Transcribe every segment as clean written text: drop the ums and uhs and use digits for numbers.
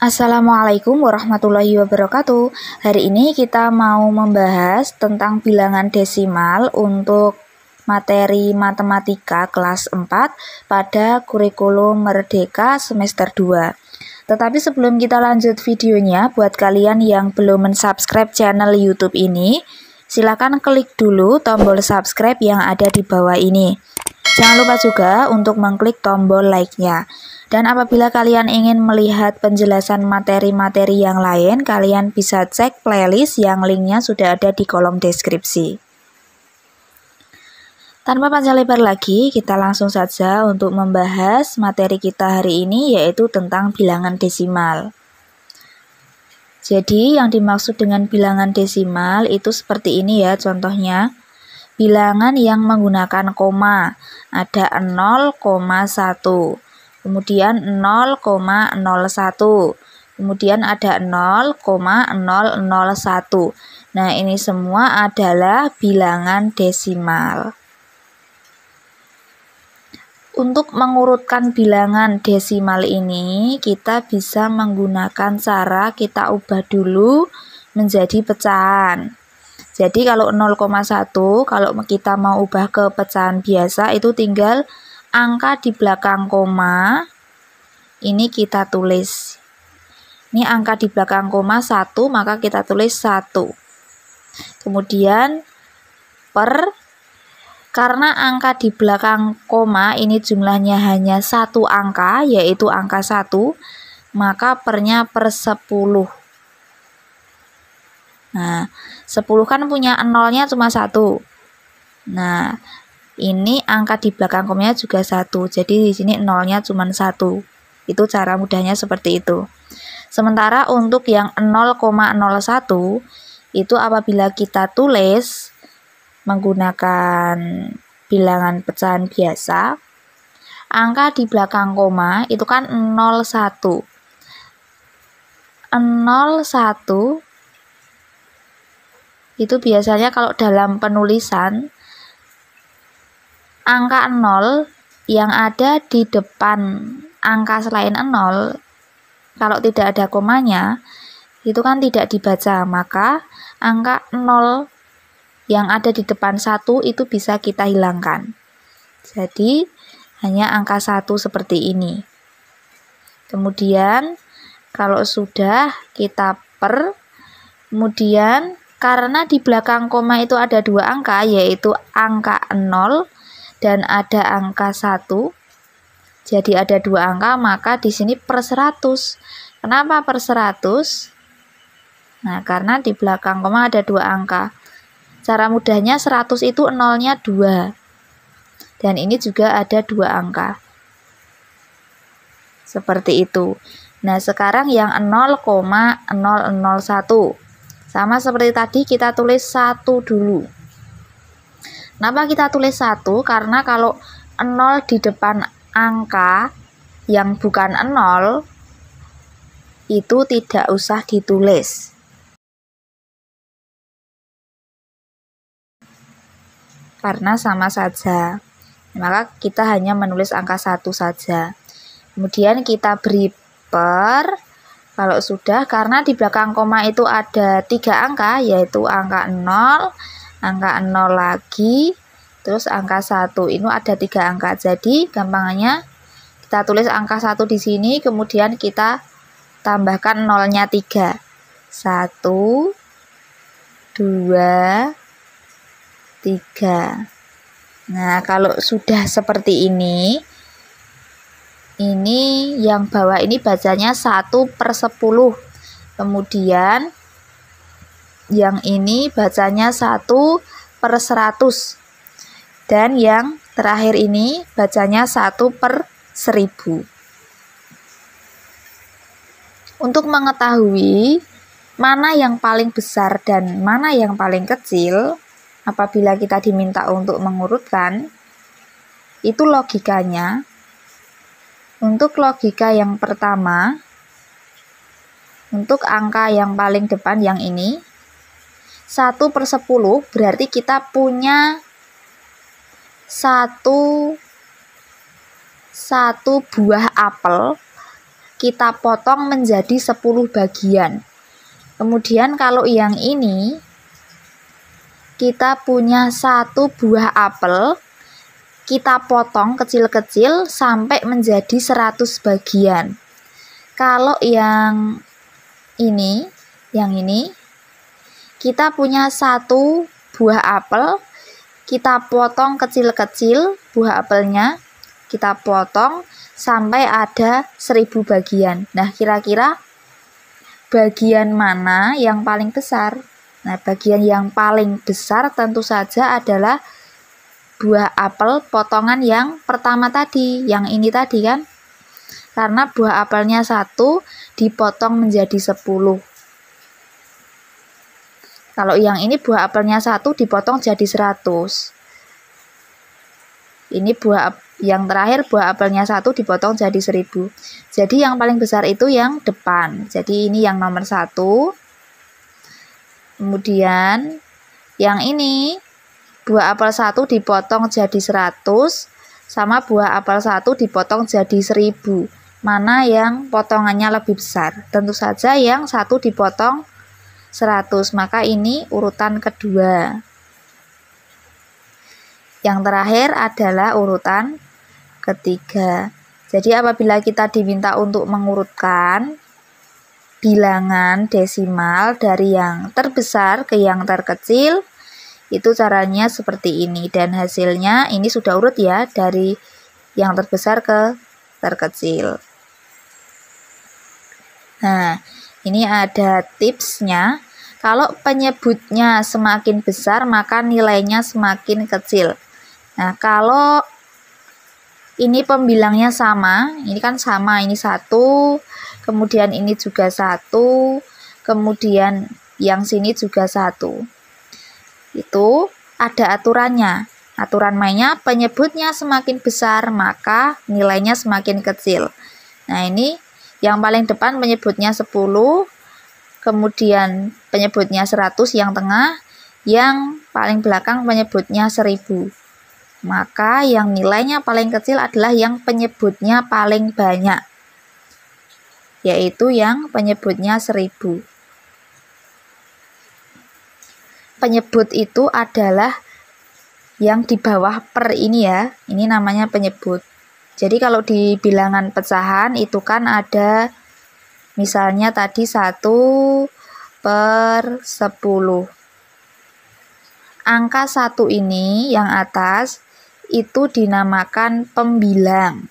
Assalamualaikum warahmatullahi wabarakatuh. Hari ini kita mau membahas tentang bilangan desimal untuk materi matematika kelas 4 pada kurikulum Merdeka semester 2. Tetapi sebelum kita lanjut videonya, buat kalian yang belum mensubscribe channel YouTube ini, silakan klik dulu tombol subscribe yang ada di bawah ini. Jangan lupa juga untuk mengklik tombol like-nya. Dan apabila kalian ingin melihat penjelasan materi-materi yang lain, kalian bisa cek playlist yang linknya sudah ada di kolom deskripsi. Tanpa panjang lebar lagi, kita langsung saja untuk membahas materi kita hari ini, yaitu tentang bilangan desimal. Jadi yang dimaksud dengan bilangan desimal itu seperti ini ya contohnya. Bilangan yang menggunakan koma, ada 0,1, kemudian 0,01, kemudian ada 0,001. Nah, ini semua adalah bilangan desimal. Untuk mengurutkan bilangan desimal ini, kita bisa menggunakan cara kita ubah dulu menjadi pecahan. Jadi kalau 0,1, kalau kita mau ubah ke pecahan biasa, itu tinggal angka di belakang koma, ini kita tulis. Ini angka di belakang koma 1, maka kita tulis 1. Kemudian karena angka di belakang koma ini jumlahnya hanya satu angka, yaitu angka 1, maka pernya per 10. Nah, 10 kan punya nolnya cuma 1. Nah, ini angka di belakang komanya juga 1. Jadi di sini nolnya cuma 1. Itu cara mudahnya seperti itu. Sementara untuk yang 0,01 itu apabila kita tulis menggunakan bilangan pecahan biasa, angka di belakang koma itu kan 01. 01 itu biasanya kalau dalam penulisan angka 0 yang ada di depan angka selain 0 kalau tidak ada komanya itu kan tidak dibaca, maka angka 0 yang ada di depan 1 itu bisa kita hilangkan. Jadi hanya angka 1 seperti ini. Kemudian kalau sudah kita kemudian karena di belakang koma itu ada dua angka, yaitu angka 0 dan ada angka 1. Jadi ada dua angka, maka di sini per 100. Kenapa per 100? Nah, karena di belakang koma ada dua angka. Cara mudahnya 100 itu nolnya 2. Dan ini juga ada dua angka. Seperti itu. Nah, sekarang yang 0,001. Sama seperti tadi kita tulis 1 dulu. Kenapa kita tulis 1? Karena kalau 0 di depan angka yang bukan 0 itu tidak usah ditulis. Karena sama saja. Maka kita hanya menulis angka 1 saja. Kemudian kita beri per. Kalau sudah, karena di belakang koma itu ada 3 angka, yaitu angka 0, angka 0 lagi, terus angka 1. Ini ada 3 angka. Jadi, gampangnya kita tulis angka 1 di sini, kemudian kita tambahkan nolnya 3. 1, 2, 3. Nah, kalau sudah seperti ini yang bawah ini bacanya 1 per 10. Kemudian yang ini bacanya 1 per 100. Dan yang terakhir ini bacanya 1 per 1000. Untuk mengetahui mana yang paling besar dan mana yang paling kecil, apabila kita diminta untuk mengurutkan, itu logikanya. Untuk logika yang pertama, untuk angka yang paling depan yang ini, 1 per 10 berarti kita punya satu buah apel kita potong menjadi 10 bagian. Kemudian kalau yang ini kita punya 1 buah apel, kita potong kecil-kecil sampai menjadi 100 bagian. Kalau yang ini kita punya 1 buah apel, kita potong kecil-kecil buah apelnya, kita potong sampai ada 1000 bagian. Nah, kira-kira bagian mana yang paling besar? Nah, bagian yang paling besar tentu saja adalah buah apel potongan yang pertama tadi, yang ini tadi kan. Karena buah apelnya 1 dipotong menjadi 10. Kalau yang ini buah apelnya 1 dipotong jadi 100. Ini yang terakhir buah apelnya 1 dipotong jadi 1000. Jadi yang paling besar itu yang depan. Jadi ini yang nomor 1. Kemudian yang ini buah apel 1 dipotong jadi 100 sama buah apel 1 dipotong jadi 1000. Mana yang potongannya lebih besar? Tentu saja yang 1 dipotong 100, maka ini urutan kedua. Yang terakhir adalah urutan ketiga. Jadi apabila kita diminta untuk mengurutkan bilangan desimal dari yang terbesar ke yang terkecil, itu caranya seperti ini. Dan hasilnya ini sudah urut ya, dari yang terbesar ke terkecil. Nah, ini ada tipsnya. Kalau penyebutnya semakin besar, maka nilainya semakin kecil. Nah, kalau ini pembilangnya sama, ini kan sama, ini 1, kemudian ini juga 1, kemudian yang sini juga 1. Itu ada aturannya. Aturan mainnya, penyebutnya semakin besar, maka nilainya semakin kecil. Nah, ini yang paling depan penyebutnya 10, kemudian penyebutnya 100 yang tengah, yang paling belakang penyebutnya 1000. Maka yang nilainya paling kecil adalah yang penyebutnya paling banyak, yaitu yang penyebutnya 1000. Penyebut itu adalah yang di bawah per ini ya, ini namanya penyebut. Jadi kalau di bilangan pecahan itu kan ada misalnya tadi 1/10. Angka 1 ini yang atas itu dinamakan pembilang.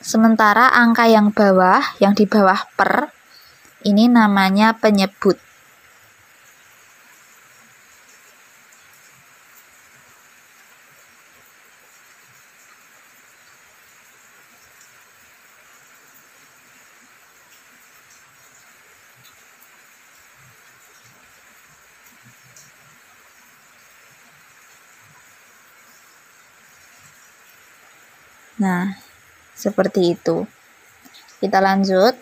Sementara angka yang di bawah per, ini namanya penyebut. Nah, seperti itu. Kita lanjut.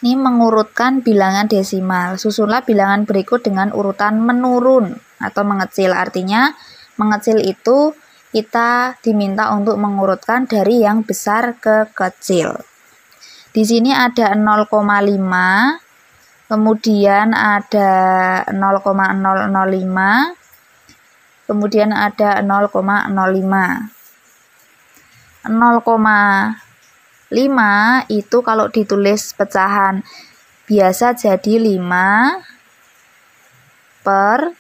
Ini mengurutkan bilangan desimal. Susunlah bilangan berikut dengan urutan menurun atau mengecil. Artinya mengecil itu kita diminta untuk mengurutkan dari yang besar ke kecil. Di sini ada 0,5, kemudian ada 0,005, kemudian ada 0,05. 0,5 itu kalau ditulis pecahan biasa jadi 5 per,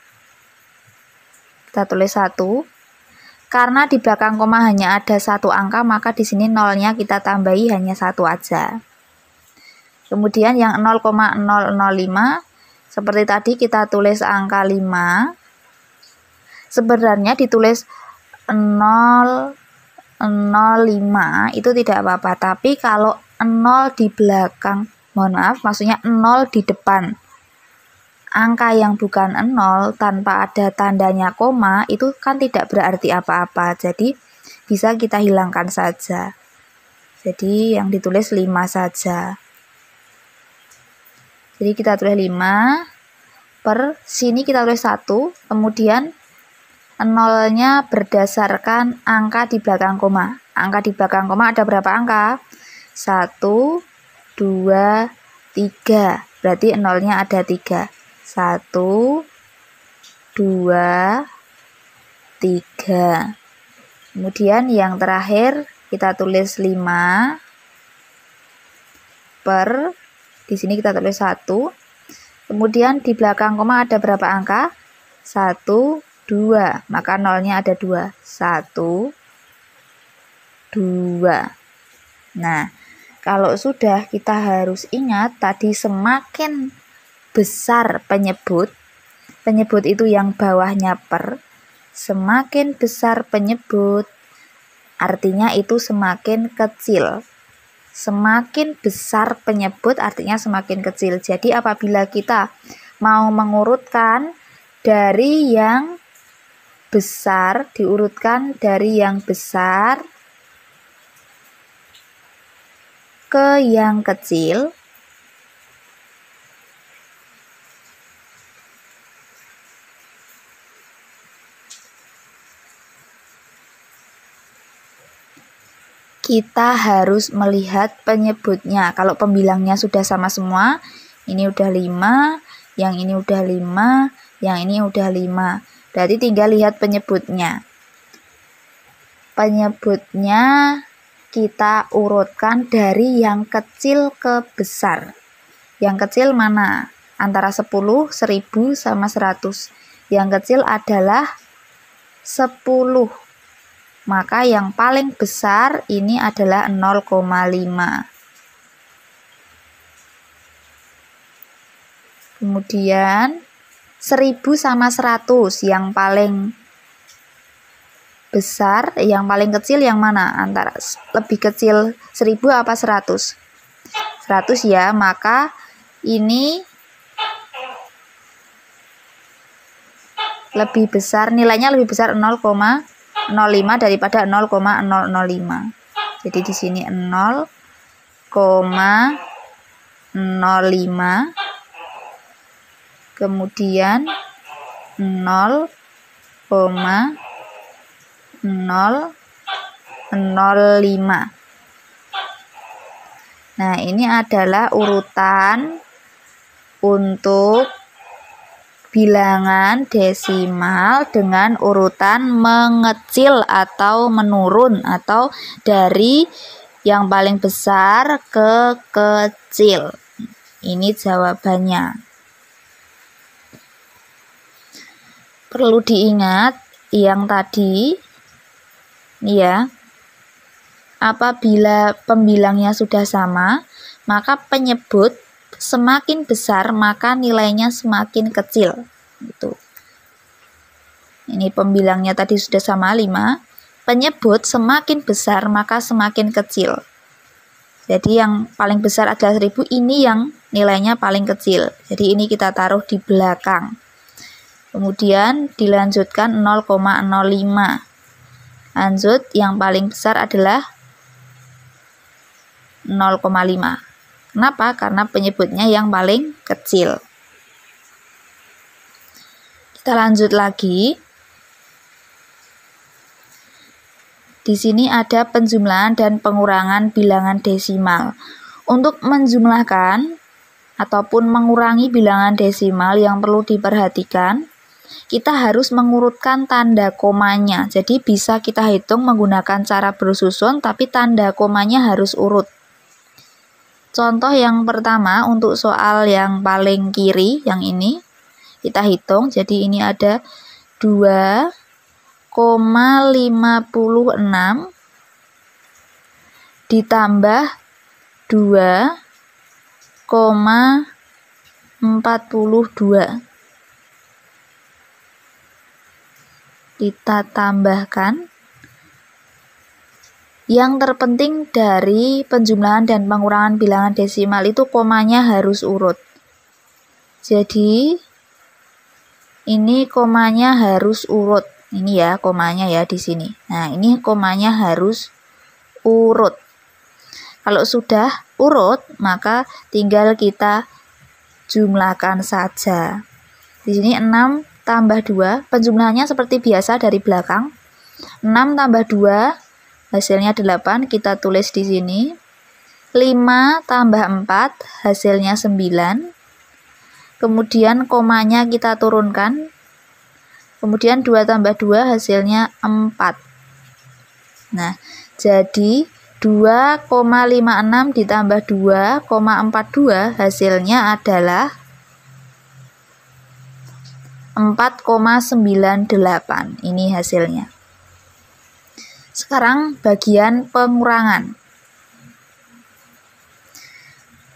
kita tulis 1. Karena di belakang koma hanya ada 1 angka, maka di sini nolnya kita tambahi hanya 1 aja. Kemudian yang 0,005 seperti tadi kita tulis angka 5. Sebenarnya ditulis 0,05 itu tidak apa-apa, tapi kalau 0 di belakang, mohon maaf, maksudnya 0 di depan angka yang bukan 0 tanpa ada tandanya koma itu kan tidak berarti apa-apa. Jadi bisa kita hilangkan saja. Jadi yang ditulis 5 saja. Jadi kita tulis 5 per sini kita tulis 1, kemudian 0-nya berdasarkan angka di belakang koma. Angka di belakang koma ada berapa angka? 1, 2, 3. Berarti 0-nya ada 3. 1, 2, 3. Kemudian yang terakhir kita tulis 5 per, di sini kita tulis 1. Kemudian di belakang koma ada berapa angka? 1, 2. Maka 0-nya ada 2. 1, 2. Nah, kalau sudah kita harus ingat tadi semakin besar penyebut itu yang bawahnya per, semakin besar penyebut artinya itu semakin kecil. Semakin besar penyebut artinya semakin kecil. Jadi apabila kita mau mengurutkan dari yang besar, diurutkan dari yang besar ke yang kecil, kita harus melihat penyebutnya. Kalau pembilangnya sudah sama semua, ini udah 5, yang ini udah 5, yang ini udah 5. Berarti tinggal lihat penyebutnya. Penyebutnya kita urutkan dari yang kecil ke besar. Yang kecil mana? Antara 10, 1000 sama 100. Yang kecil adalah 10. Maka yang paling besar ini adalah 0,5. Kemudian 1000 sama 100, yang paling besar, yang paling kecil yang mana? Antara lebih kecil 1000 apa 100? 100 ya, maka ini lebih besar, nilainya lebih besar 0,05 daripada 0,005. Jadi di sini 0,05, kemudian 0,005. Nah, ini adalah urutan untuk bilangan desimal dengan urutan mengecil atau menurun, atau dari yang paling besar ke kecil. Ini jawabannya. Perlu diingat yang tadi, ya, apabila pembilangnya sudah sama, maka penyebut semakin besar maka nilainya semakin kecil. Gitu. Ini pembilangnya tadi sudah sama 5, penyebut semakin besar maka semakin kecil. Jadi yang paling besar adalah 1000, ini yang nilainya paling kecil. Jadi ini kita taruh di belakang. Kemudian dilanjutkan 0,05. Lanjut, yang paling besar adalah 0,5. Kenapa? Karena penyebutnya yang paling kecil. Kita lanjut lagi. Di sini ada penjumlahan dan pengurangan bilangan desimal. Untuk menjumlahkan ataupun mengurangi bilangan desimal yang perlu diperhatikan, kita harus mengurutkan tanda komanya. Jadi bisa kita hitung menggunakan cara bersusun, tapi tanda komanya harus urut. Contoh yang pertama untuk soal yang paling kiri, yang ini, kita hitung. Jadi ini ada 2,56 ditambah 2,42. Kita tambahkan. Yang terpenting dari penjumlahan dan pengurangan bilangan desimal itu komanya harus urut. Jadi ini komanya harus urut. Ini ya komanya ya di sini. Nah, ini komanya harus urut. Kalau sudah urut, maka tinggal kita jumlahkan saja. Di sini 6 tambah 2, penjumlahannya seperti biasa dari belakang. 6 tambah 2, hasilnya 8, kita tulis di sini. 5 tambah 4, hasilnya 9. Kemudian komanya kita turunkan. Kemudian 2 tambah 2, hasilnya 4. Nah, jadi 2,56 ditambah 2,42, hasilnya adalah 4,98. Ini hasilnya. Sekarang bagian pengurangan.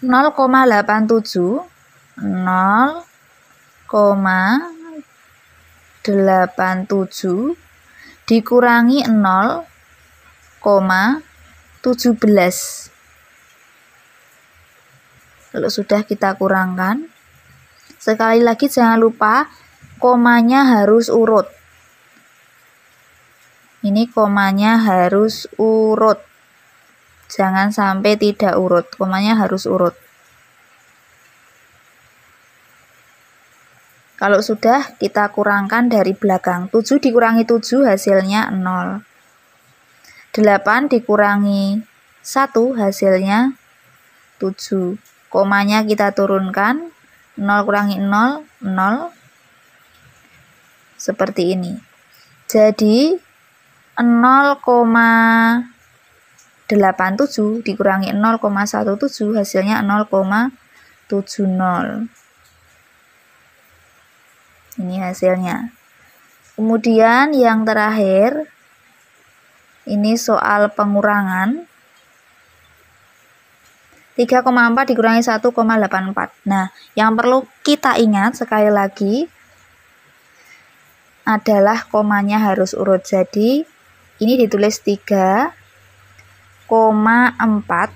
0,87 dikurangi 0,17. Kalau sudah kita kurangkan, sekali lagi jangan lupa komanya harus urut. Ini komanya harus urut. Jangan sampai tidak urut. Komanya harus urut. Kalau sudah, kita kurangkan dari belakang. 7 dikurangi 7, hasilnya 0. 8 dikurangi 1, hasilnya 7. Komanya kita turunkan. 0 kurangi 0, 0. Seperti ini. Jadi 0,87 dikurangi 0,17, hasilnya 0,70. Ini hasilnya. Kemudian yang terakhir, ini soal pengurangan. 3,4 dikurangi 1,84. Nah, yang perlu kita ingat sekali lagi adalah komanya harus urut. Jadi, ini ditulis 3,4.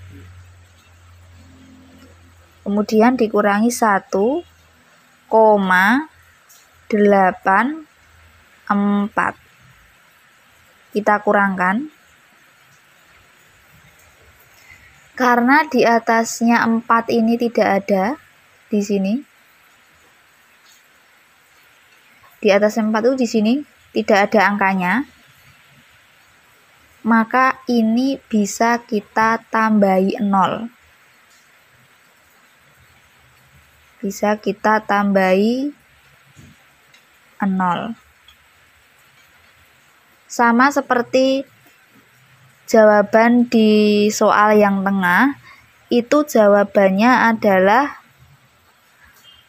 Kemudian dikurangi 1,84. Kita kurangkan. Karena di atasnya 4 ini tidak ada di sini. Di atas 4 itu di sini tidak ada angkanya. Maka ini bisa kita tambahi 0. Bisa kita tambahi 0. Sama seperti jawaban di soal yang tengah, itu jawabannya adalah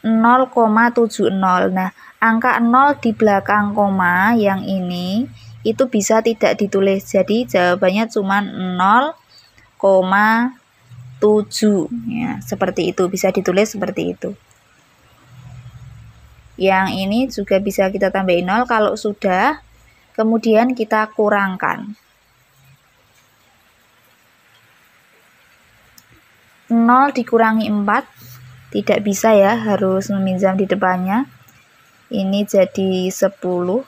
0,70. Nah, angka 0 di belakang koma yang ini itu bisa tidak ditulis. Jadi jawabannya cuma 0,7. Ya, seperti itu, bisa ditulis seperti itu. Yang ini juga bisa kita tambahin 0 kalau sudah, kemudian kita kurangkan. 0 dikurangi 4, tidak bisa ya, harus meminjam di depannya. Ini jadi 10.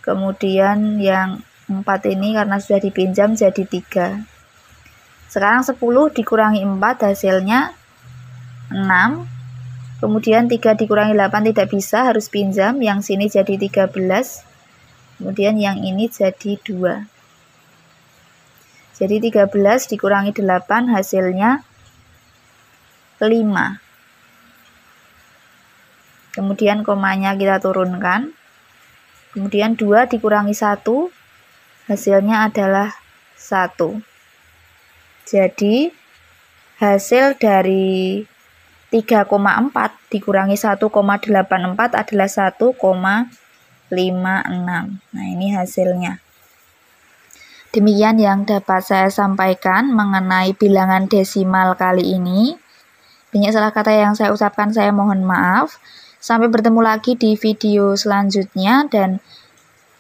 Kemudian yang 4 ini karena sudah dipinjam jadi 3. Sekarang 10 dikurangi 4, hasilnya 6. Kemudian 3 dikurangi 8 tidak bisa, harus pinjam. Yang sini jadi 13. Kemudian yang ini jadi 2. Jadi 13 dikurangi 8 hasilnya 5. Kemudian komanya kita turunkan. Kemudian 2 dikurangi 1 hasilnya adalah 1. Jadi hasil dari 3,4 dikurangi 1,84 adalah 1,56. Nah, ini hasilnya. Demikian yang dapat saya sampaikan mengenai bilangan desimal kali ini. Banyak salah kata yang saya ucapkan, saya mohon maaf. Sampai bertemu lagi di video selanjutnya, dan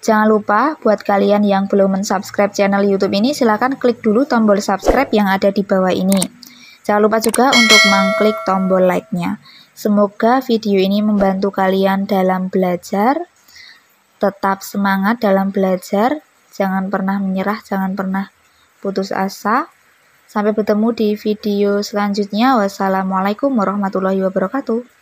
jangan lupa buat kalian yang belum mensubscribe channel YouTube ini, silahkan klik dulu tombol subscribe yang ada di bawah ini. Jangan lupa juga untuk mengklik tombol like-nya. Semoga video ini membantu kalian dalam belajar. Tetap semangat dalam belajar, jangan pernah menyerah, jangan pernah putus asa. Sampai bertemu di video selanjutnya. Wassalamualaikum warahmatullahi wabarakatuh.